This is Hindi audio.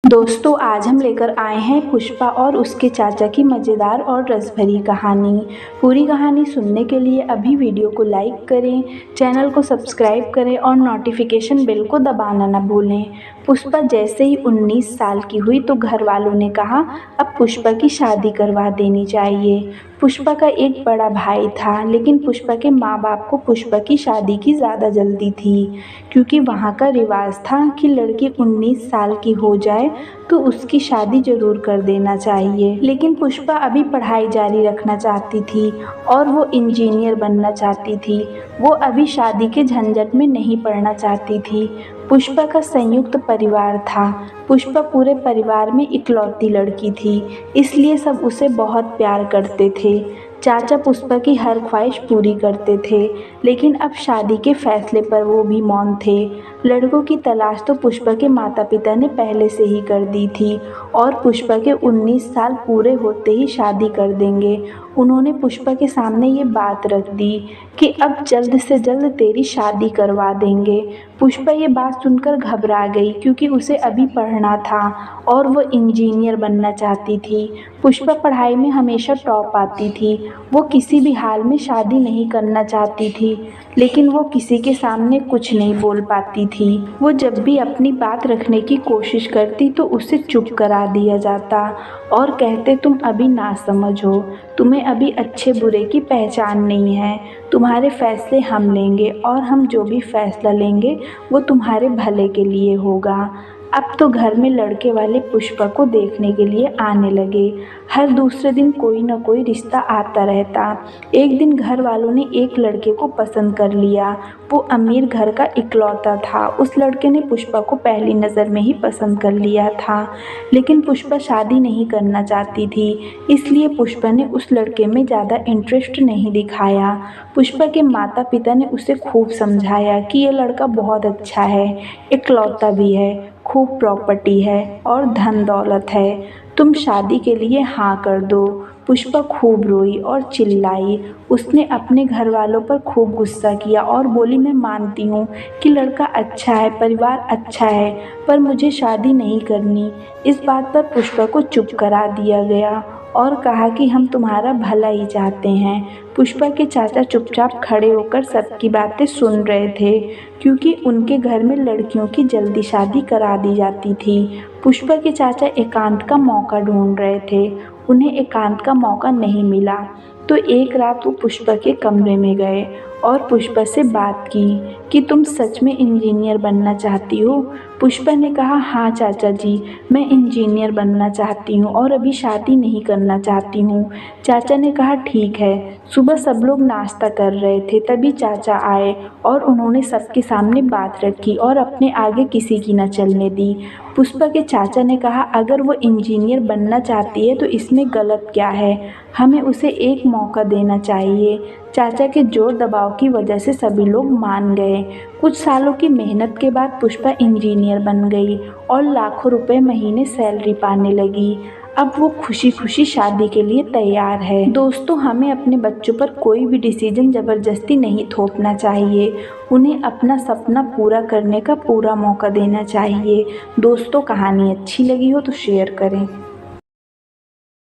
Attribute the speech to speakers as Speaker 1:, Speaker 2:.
Speaker 1: दोस्तों आज हम लेकर आए हैं पुष्पा और उसके चाचा की मज़ेदार और रस भरी कहानी। पूरी कहानी सुनने के लिए अभी वीडियो को लाइक करें, चैनल को सब्सक्राइब करें और नोटिफिकेशन बेल को दबाना न भूलें। पुष्पा जैसे ही 19 साल की हुई तो घर वालों ने कहा अब पुष्पा की शादी करवा देनी चाहिए। पुष्पा का एक बड़ा भाई था, लेकिन पुष्पा के माँ बाप को पुष्पा की शादी की ज़्यादा जल्दी थी, क्योंकि वहाँ का रिवाज था कि लड़की 19 साल की हो जाए तो उसकी शादी जरूर कर देना चाहिए। लेकिन पुष्पा अभी पढ़ाई जारी रखना चाहती थी और वो इंजीनियर बनना चाहती थी। वो अभी शादी के झंझट में नहीं पड़ना चाहती थी। पुष्पा का संयुक्त परिवार था। पुष्पा पूरे परिवार में इकलौती लड़की थी, इसलिए सब उसे बहुत प्यार करते थे। चाचा पुष्पा की हर ख्वाहिश पूरी करते थे, लेकिन अब शादी के फैसले पर वो भी मौन थे। लड़कों की तलाश तो पुष्पा के माता पिता ने पहले से ही कर दी थी और पुष्पा के 19 साल पूरे होते ही शादी कर देंगे। उन्होंने पुष्पा के सामने ये बात रख दी कि अब जल्द से जल्द तेरी शादी करवा देंगे। पुष्पा ये बात सुनकर घबरा गई, क्योंकि उसे अभी पढ़ना था और वो इंजीनियर बनना चाहती थी। पुष्पा पढ़ाई में हमेशा टॉप आती थी। वो किसी भी हाल में शादी नहीं करना चाहती थी, लेकिन वो किसी के सामने कुछ नहीं बोल पाती थी। वो जब भी अपनी बात रखने की कोशिश करती तो उसे चुप करा दिया जाता और कहते तुम अभी नासमझ हो, तुम्हें अभी अच्छे बुरे की पहचान नहीं है। तुम्हारे फैसले हम लेंगे और हम जो भी फैसला लेंगे वो तुम्हारे भले के लिए होगा। अब तो घर में लड़के वाले पुष्पा को देखने के लिए आने लगे। हर दूसरे दिन कोई न कोई रिश्ता आता रहता। एक दिन घर वालों ने एक लड़के को पसंद कर लिया। वो अमीर घर का इकलौता था। उस लड़के ने पुष्पा को पहली नज़र में ही पसंद कर लिया था, लेकिन पुष्पा शादी नहीं करना चाहती थी, इसलिए पुष्पा ने उस लड़के में ज़्यादा इंटरेस्ट नहीं दिखाया। पुष्पा के माता पिता ने उसे खूब समझाया कि ये लड़का बहुत अच्छा है, इकलौता भी है, खूब प्रॉपर्टी है और धन दौलत है, तुम शादी के लिए हाँ कर दो। पुष्पा खूब रोई और चिल्लाई। उसने अपने घर वालों पर खूब गुस्सा किया और बोली मैं मानती हूँ कि लड़का अच्छा है, परिवार अच्छा है, पर मुझे शादी नहीं करनी। इस बात पर पुष्पा को चुप करा दिया गया और कहा कि हम तुम्हारा भला ही चाहते हैं। पुष्पा के चाचा चुपचाप खड़े होकर सबकी बातें सुन रहे थे, क्योंकि उनके घर में लड़कियों की जल्दी शादी करा दी जाती थी। पुष्पा के चाचा एकांत का मौका ढूंढ रहे थे। उन्हें एकांत का मौका नहीं मिला, तो एक रात वो पुष्पा के कमरे में गए और पुष्पा से बात की कि तुम सच में इंजीनियर बनना चाहती हो। पुष्पा ने कहा हाँ चाचा जी, मैं इंजीनियर बनना चाहती हूँ और अभी शादी नहीं करना चाहती हूँ। चाचा ने कहा ठीक है। सुबह सब लोग नाश्ता कर रहे थे, तभी चाचा आए और उन्होंने सबके सामने बात रखी और अपने आगे किसी की न चलने दी। पुष्पा के चाचा ने कहा अगर वो इंजीनियर बनना चाहती है तो इसमें गलत क्या है, हमें उसे एक मौका देना चाहिए। चाचा के जोर दबाव की वजह से सभी लोग मान गए। कुछ सालों की मेहनत के बाद पुष्पा इंजीनियर बन गई और लाखों रुपए महीने सैलरी पाने लगी। अब वो खुशी खुशी शादी के लिए तैयार है। दोस्तों हमें अपने बच्चों पर कोई भी डिसीजन ज़बरदस्ती नहीं थोपना चाहिए। उन्हें अपना सपना पूरा करने का पूरा मौका देना चाहिए। दोस्तों कहानी अच्छी लगी हो तो शेयर करें।